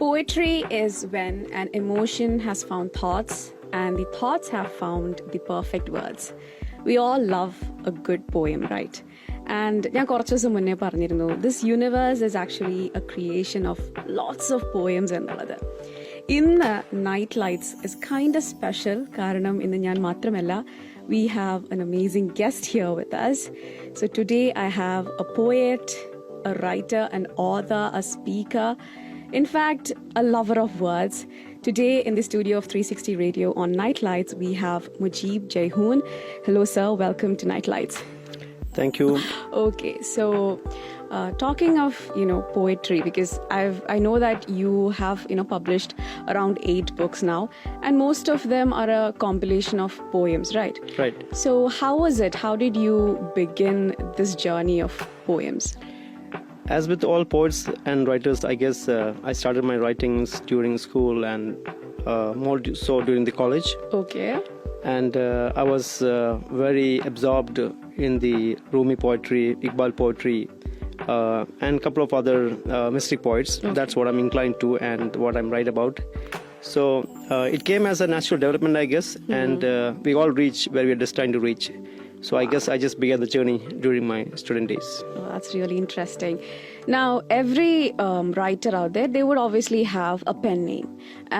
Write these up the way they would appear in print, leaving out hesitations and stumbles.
Poetry is when an emotion has found thoughts and the thoughts have found the perfect words. We all love a good poem, right? And ഞാൻ കുറച്ച് ദിവസം മുന്നേ പറഞ്ഞിരുന്നു, this universe is actually a creation of lots of poems എന്നുള്ളത്. ഇന്ന് Night Lights is kind of special കാരണം ഇന്ന് ഞാൻ മാത്രമല്ല, we have an amazing guest here with us. So today I have a poet, a writer, an author, a speaker, in fact, a lover of words. Today in the studio of 360 Radio on Night Lights, we have Mujeeb Jaihoon. Hello, sir. Welcome to Night Lights. Thank you. Okay, so talking of poetry, because I know that you have published around 8 books now, and most of them are a compilation of poems, right? Right. So how was it? How did you begin this journey of poems? As with all poets and writers, I guess I started my writings during school and more so during the college. Okay. And I was very absorbed in the Rumi poetry, Iqbal poetry, and a couple of other mystic poets. Okay. That's what I'm inclined to and what I'm right about. So it came as a natural development, I guess, and we all reach where we are destined to reach. So I guess I just began the journey during my student days. Oh, that's really interesting. Now, every writer out there, they would obviously have a pen name.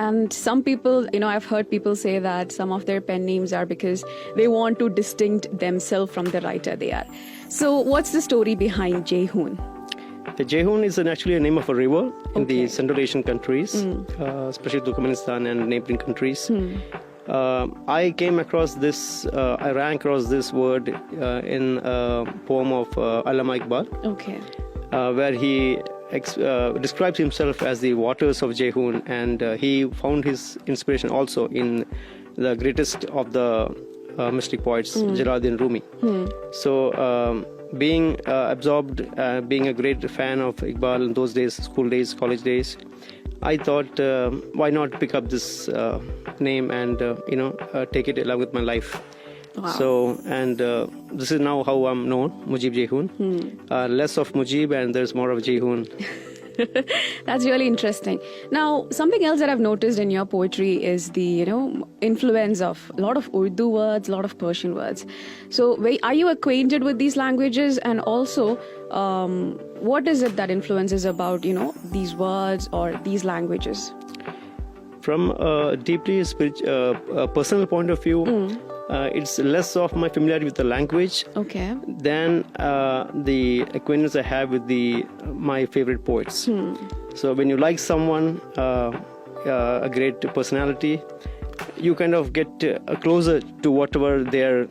And some people, I've heard people say that some of their pen names are because they want to distinct themselves from the writer they are. So what's the story behind Jaihoon? The Jaihoon is actually a name of a river in the Central Asian countries, especially Turkmenistan and neighboring countries. I came across this, I ran across this word in a poem of Allama Iqbal, where he describes himself as the waters of Jaihoon, and he found his inspiration also in the greatest of the mystic poets, Jalaluddin Rumi. So being absorbed, being a great fan of Iqbal in those days, school days, college days, I thought, why not pick up this name and, take it along with my life. Wow. So, and this is now how I'm known, Mujeeb Jaihoon. Less of Mujeeb and there's more of Jaihoon. That's really interesting. Now, something else that I've noticed in your poetry is the, influence of a lot of Urdu words, a lot of Persian words. So, are you acquainted with these languages? And also, what is it that influences about, these words or these languages? From a deeply personal point of view, it's less of my familiarity with the language than the acquaintance I have with my favorite poets. So when you like someone, a great personality, you kind of get closer to whatever their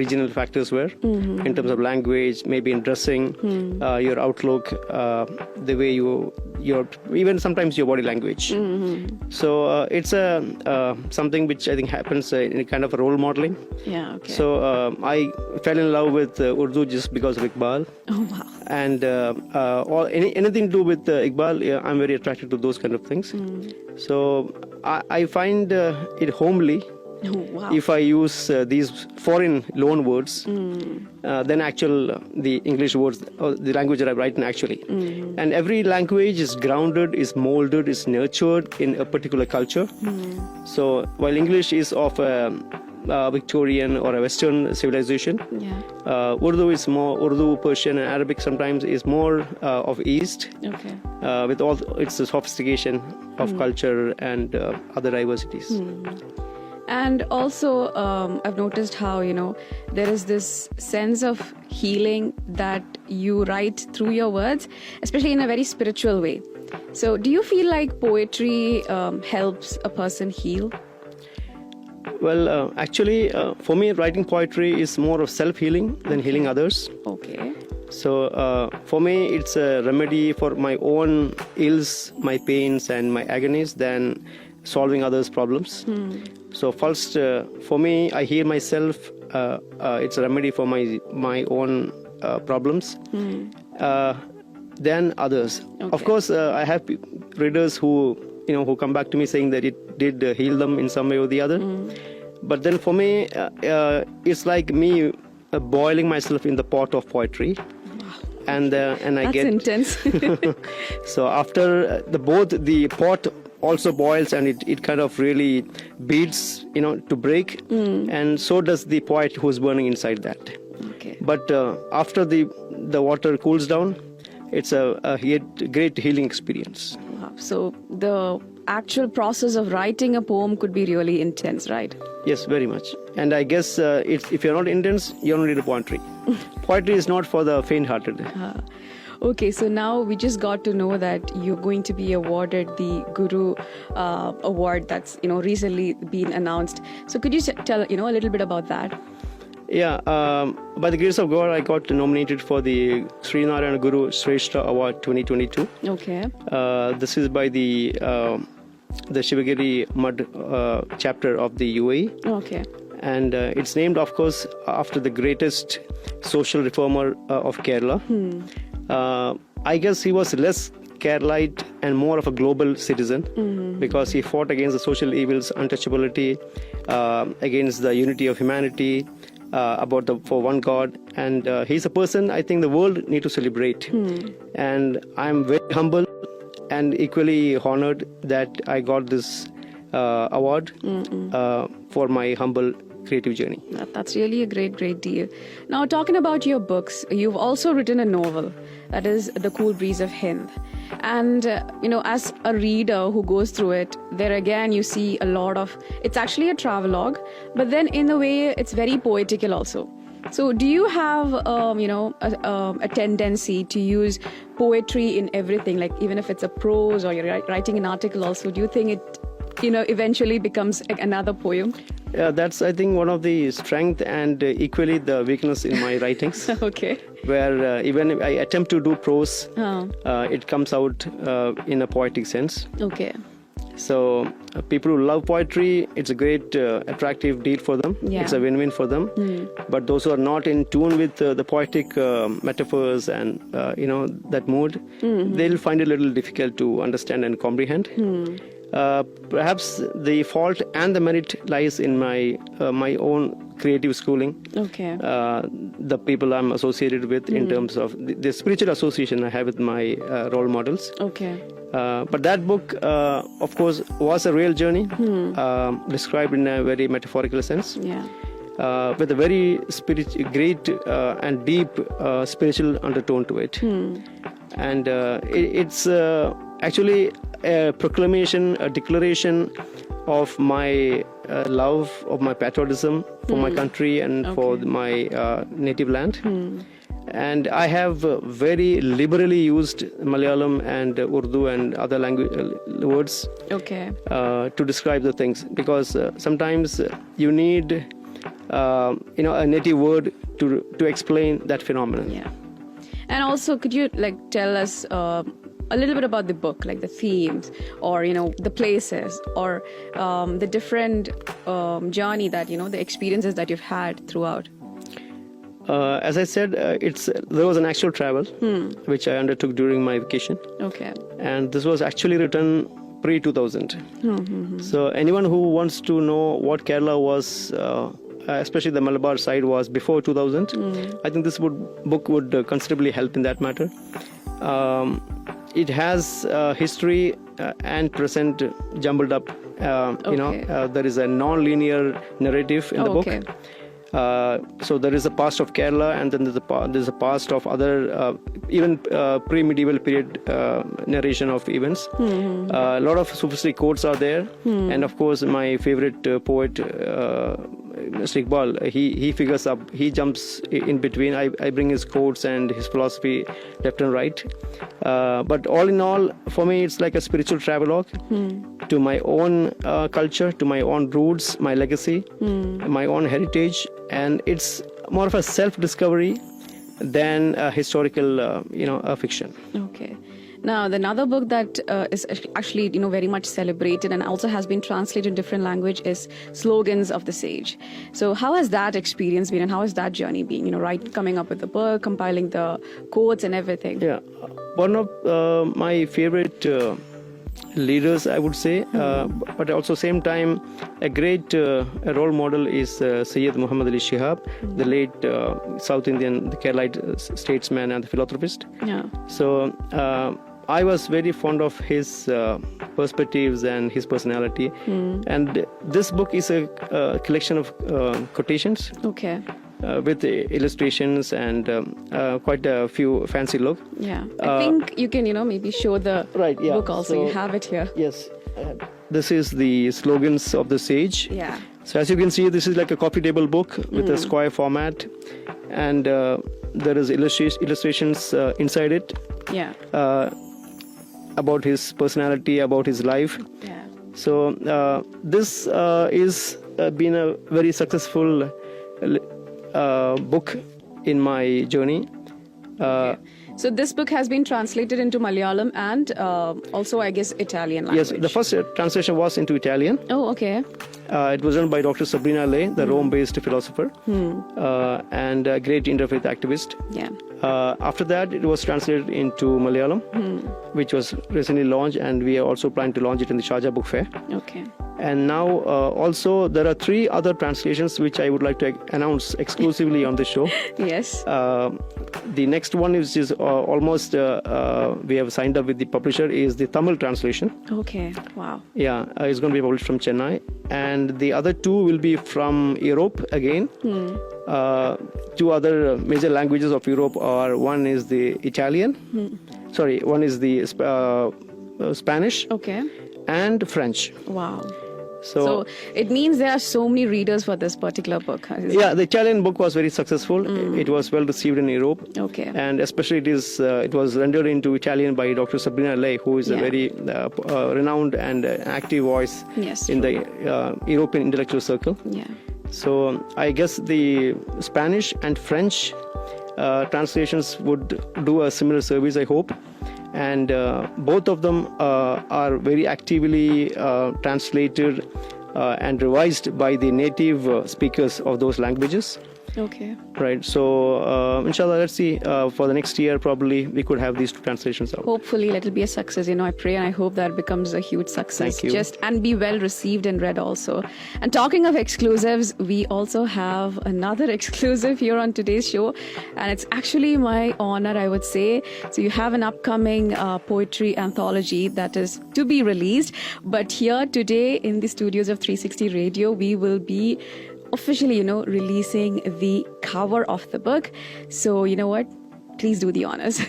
regional factors were in terms of language, maybe in dressing, your outlook, the way even sometimes your body language. So it's something which I think happens in a kind of a role modeling. Yeah, okay. So I fell in love with Urdu just because of Iqbal. Oh, wow. And anything to do with Iqbal, I'm very attracted to those kind of things. So I find it homely if I use these foreign loan words than the English words, or the language that I write in actually. And every language is grounded, is molded, is nurtured in a particular culture. So while English is of a Victorian or a Western civilization, Urdu is more, Urdu, Persian and Arabic sometimes is more of East, with all its sophistication of culture and other diversities. And also, I've noticed how, there is this sense of healing that you write through your words, especially in a very spiritual way. So do you feel like poetry helps a person heal? Well, actually, for me, writing poetry is more of self-healing than healing others. Okay. So for me, it's a remedy for my own ills, my pains and my agonies than solving others' problems. So first, for me, I heal myself. It's a remedy for my own problems. Then others. Of course, I have readers who come back to me saying that it did heal them in some way or the other. But then for me, it's like me boiling myself in the pot of poetry. and I That's get intense. so after the pot also boils, and it kind of really beats, to break, and so does the poet who's burning inside that. Okay. But after the water cools down, it's a great healing experience. Wow. So the actual process of writing a poem could be really intense, right? Yes, very much. And I guess if you're not intense, you don't need a poetry. Poetry is not for the faint-hearted. Okay, so now we just got to know that you're going to be awarded the Guru Award that's recently been announced. So could you tell a little bit about that? Yeah, by the grace of God, I got nominated for the Sri Narayana Guru Shrestha Award 2022. Okay. This is by the Shivagiri Mud chapter of the UAE. Okay. And it's named, of course, after the greatest social reformer of Kerala. I guess he was less Keralite and more of a global citizen, because he fought against the social evils, untouchability, against the unity of humanity, for one God. And he's a person I think the world need to celebrate. And I'm very humble and equally honored that I got this award for my humble creative journey. That's really a great deal. Now, talking about your books, you've also written a novel, that is The Cool Breeze of Hind. And, as a reader who goes through it, there again you see a lot of, it's actually a travelogue, but then in a way it's very poetical also. So do you have, a tendency to use poetry in everything, like even if it's a prose or you're writing an article also, do you think it, eventually becomes another poem? Yeah, that's, I think, one of the strength and equally the weakness in my writings. Okay. Where even if I attempt to do prose, it comes out in a poetic sense. Okay. So people who love poetry, it's a great attractive deal for them. Yeah. It's a win-win for them. But those who are not in tune with the poetic metaphors and that mood, they'll find it a little difficult to understand and comprehend. Perhaps the fault and the merit lies in my own creative schooling. Okay. The people I'm associated with in terms of the spiritual association I have with my role models. Okay. But that book, of course, was a real journey, described in a very metaphorical sense. Yeah. With a very great and deep spiritual undertone to it. And it's actually a proclamation, a declaration of my love, of my patriotism for my country and for my native land. And I have very liberally used Malayalam and Urdu and other language words to describe the things, because sometimes you need a native word to explain that phenomenon. Yeah. And also, could you tell us a little bit about the book, like the themes, or the places, or the different journey that the experiences that you've had throughout? As I said, there was an actual travel which I undertook during my vacation. Okay. And this was actually written pre-2000. So anyone who wants to know what Kerala was, especially the Malabar side was before 2000, I think this book would considerably help in that matter. It has history and present jumbled up. There is a non-linear narrative in the book. So there is a past of Kerala, and then there's a past of other, even pre-medieval period narration of events. A lot of Sufistic quotes are there, and of course my favorite poet, Mr. Iqbal, he figures up, he jumps in between. I bring his quotes and his philosophy left and right. But all in all, for me, it's like a spiritual travelogue to my own culture, to my own roots, my legacy, my own heritage. And it's more of a self-discovery than a historical, a fiction. Okay. Now, another book that is actually, very much celebrated and also has been translated in different language is Slogans of the Sage. So how has that experience been, and how has that journey been? Coming up with the book, compiling the quotes and everything. Yeah. One of my favorite leaders, I would say, but also same time, a great role model is Sayyid Muhammad Ali Shihab, the late South Indian, the Keralite statesman and the philanthropist. Yeah. So I was very fond of his perspectives and his personality. And this book is a collection of quotations. Okay. With illustrations and quite a few fancy look. Yeah. I think you can, maybe show the book also. So, you have it here. Yes. This is the slogans of the sage. Yeah. So as you can see, this is like a coffee table book with a square format. And there is illustrations inside it. Yeah. About his personality, about his life. Yeah. So this is been a very successful book in my journey. Okay. So this book has been translated into Malayalam and also, I guess, Italian language. Yes, the first translation was into Italian. Oh, okay. It was done by Dr. Sabrina Lay, the Rome-based philosopher and a great interfaith activist. Yeah. After that, it was translated into Malayalam, which was recently launched, and we are also planning to launch it in the Sharjah Book Fair. Okay. And now also there are 3 other translations which I would like to announce exclusively on the show. Yes. The next one is almost we have signed up with the publisher is the Tamil translation. Okay. Wow. Yeah, it's going to be published from Chennai, and the other 2 will be from Europe again. 2 other major languages of Europe are, one is the Italian. Sorry, one is the Spanish. Okay. And French. Wow. So it means there are so many readers for this particular book. Yeah, the Italian book was very successful. It was well received in Europe. Okay. And especially it was rendered into Italian by Dr. Sabrina Lay, who is a very renowned and active voice in the European intellectual circle. Yeah. So I guess the Spanish and French translations would do a similar service, I hope. And both of them are very actively translated and revised by the native speakers of those languages. Okay. Right. So, inshallah, let's see. For the next year, probably we could have these 2 translations out. Hopefully, it'll be a success. I pray and I hope that becomes a huge success. Thank you. And be well received and read also. And talking of exclusives, we also have another exclusive here on today's show. And it's actually my honor, I would say. So you have an upcoming poetry anthology that is to be released. But here today in the studios of 360 Radio, we will be officially, releasing the cover of the book. So, you know what? Please do the honors.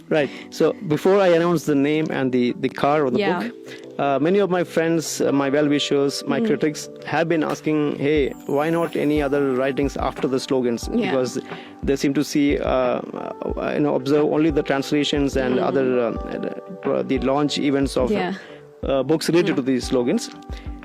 Right. So, before I announce the name and the cover of the book, many of my friends, my well-wishers, my critics have been asking, hey, why not any other writings after the slogans? Because they seem to see, observe only the translations and other, the launch events of books related to these slogans.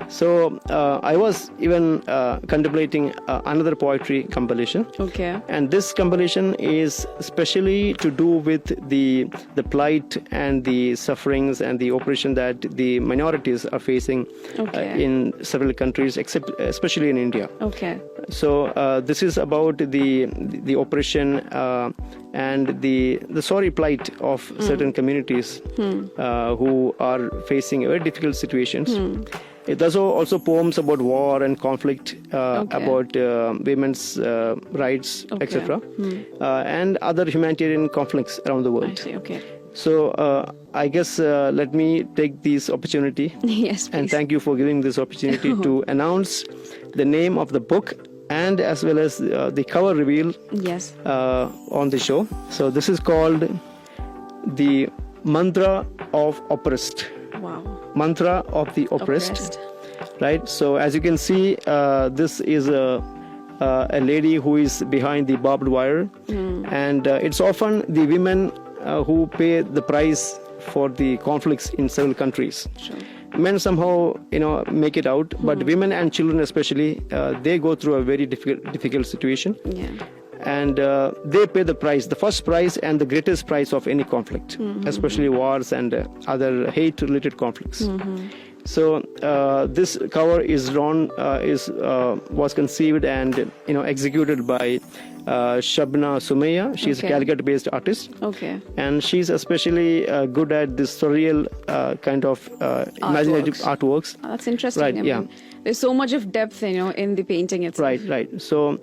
So I was even contemplating another poetry compilation. Okay. And this compilation is especially to do with the plight and the sufferings and the oppression that the minorities are facing in several countries, especially in India. Okay. So this is about the oppression and the sorry plight of certain communities who are facing very difficult situations. There's also poems about war and conflict, about women's rights, etc., and other humanitarian conflicts around the world. I see, okay. So I guess let me take this opportunity yes, please. And thank you for giving this opportunity to announce the name of the book and as well as the cover reveal on the show. So this is called The Mantra of Oppressed. Wow. Mantra of the Oppressed. Right. So as you can see, this is a lady who is behind the barbed wire, and it's often the women who pay the price for the conflicts in several countries. Sure. Men somehow, make it out, but women and children especially, they go through a very difficult situation. Yeah. And they pay the price, the first price and the greatest price of any conflict, especially wars and other hate-related conflicts. So this cover is was conceived and executed by Shabna Sumaya. She's a Calicut-based artist. Okay. And she's especially good at this surreal kind of imaginative artworks. Oh, that's interesting. Right, I yeah. mean, there's so much of depth, in the painting itself. Right. So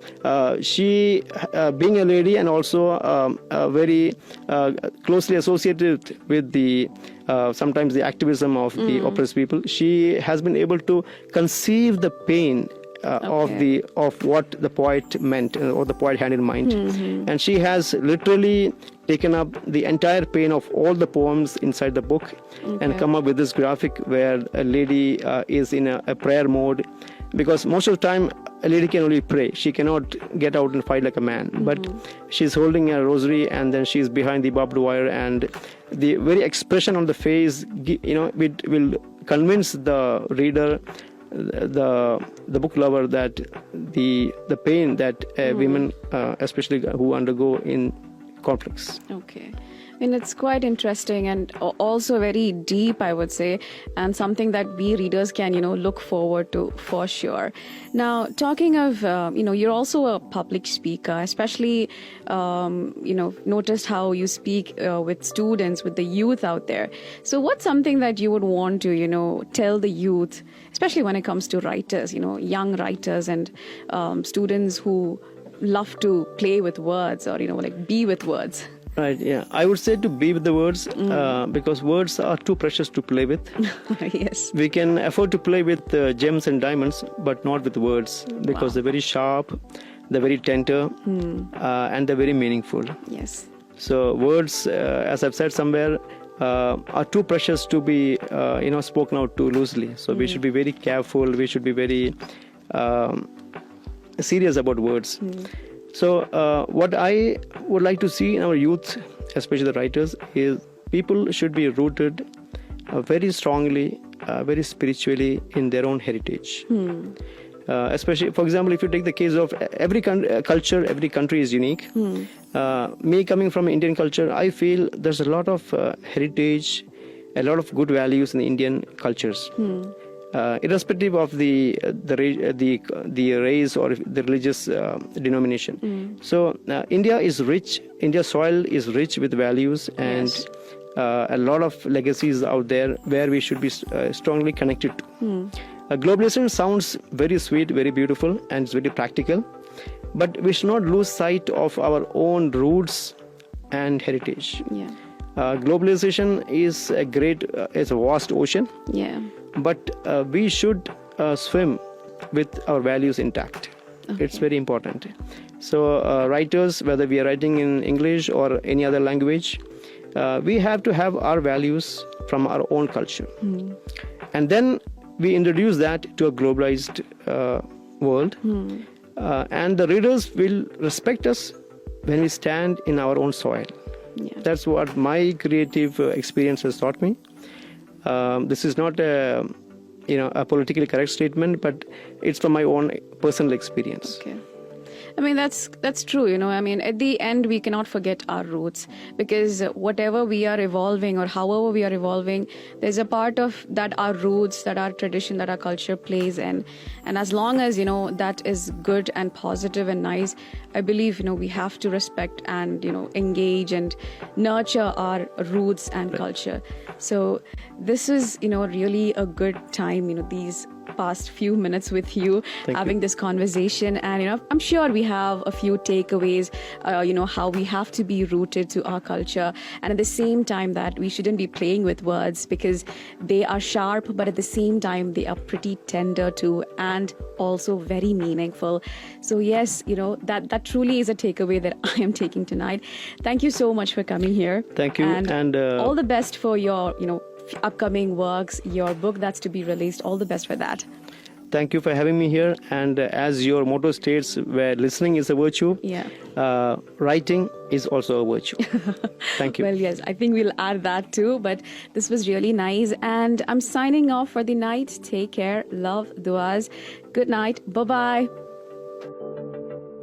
she, being a lady and also very closely associated with the sometimes the activism of the oppressed people, she has been able to conceive the pain of what the poet meant or the poet had in mind. And she has literally taken up the entire pain of all the poems inside the book and come up with this graphic where a lady is in a prayer mode, because most of the time a lady can only pray. She cannot get out and fight like a man. But she's holding a rosary and then she's behind the barbed wire, and the very expression on the face, it will convince the reader, the book lover, that the pain that women, especially who undergo in conflicts. Okay. I mean, it's quite interesting and also very deep, I would say, and something that we readers can, look forward to for sure. Now, talking of, you're also a public speaker, especially, noticed how you speak with students, with the youth out there. So what's something that you would want to, tell the youth, especially when it comes to writers, young writers and students who love to play with words or, be with words? Right, yeah. I would say to be with the words because words are too precious to play with. Yes. We can afford to play with gems and diamonds, but not with words, because they're very sharp, they're very tender, and they're very meaningful. Yes. So words, as I've said somewhere, are too precious to be, spoken out too loosely. So we should be very careful. We should be very serious about words. So what I would like to see in our youth, especially the writers, is people should be rooted very strongly, very spiritually in their own heritage. Especially, for example, if you take the case of every culture, every country is unique. Me coming from Indian culture, I feel there's a lot of heritage, a lot of good values in the Indian cultures. Irrespective of the race or the religious denomination. So India is rich. India's soil is rich with values and a lot of legacies out there where we should be strongly connected to. Globalization sounds very sweet, very beautiful, and it's very practical, but we should not lose sight of our own roots and heritage. Globalization is it's a vast ocean. But we should swim with our values intact. It's very important. So writers, whether we are writing in English or any other language, we have to have our values from our own culture. And then we introduce that to a globalized world. And the readers will respect us when we stand in our own soil. That's what my creative experience has taught me. This is not a politically correct statement, but it's from my own personal experience. Okay. I mean, that's true, I mean, at the end, we cannot forget our roots, because whatever we are evolving or however we are evolving, there's a part of that our roots, that our tradition, that our culture plays in. And as long as, that is good and positive and nice, I believe, we have to respect and, engage and nurture our roots and culture. So this is, really a good time, these past few minutes with you, having this conversation, and I'm sure we have a few takeaways, how we have to be rooted to our culture, and at the same time that we shouldn't be playing with words because they are sharp, but at the same time they are pretty tender too, and also very meaningful. So yes, that truly is a takeaway that I am taking tonight. Thank you so much for coming here. Thank you, and all the best for your upcoming works, your book that's to be released. All the best for that. Thank you for having me here. And as your motto states, where listening is a virtue, writing is also a virtue. Thank you. Well, yes, I think we'll add that too. But this was really nice. And I'm signing off for the night. Take care. Love, duas. Good night. Bye-bye.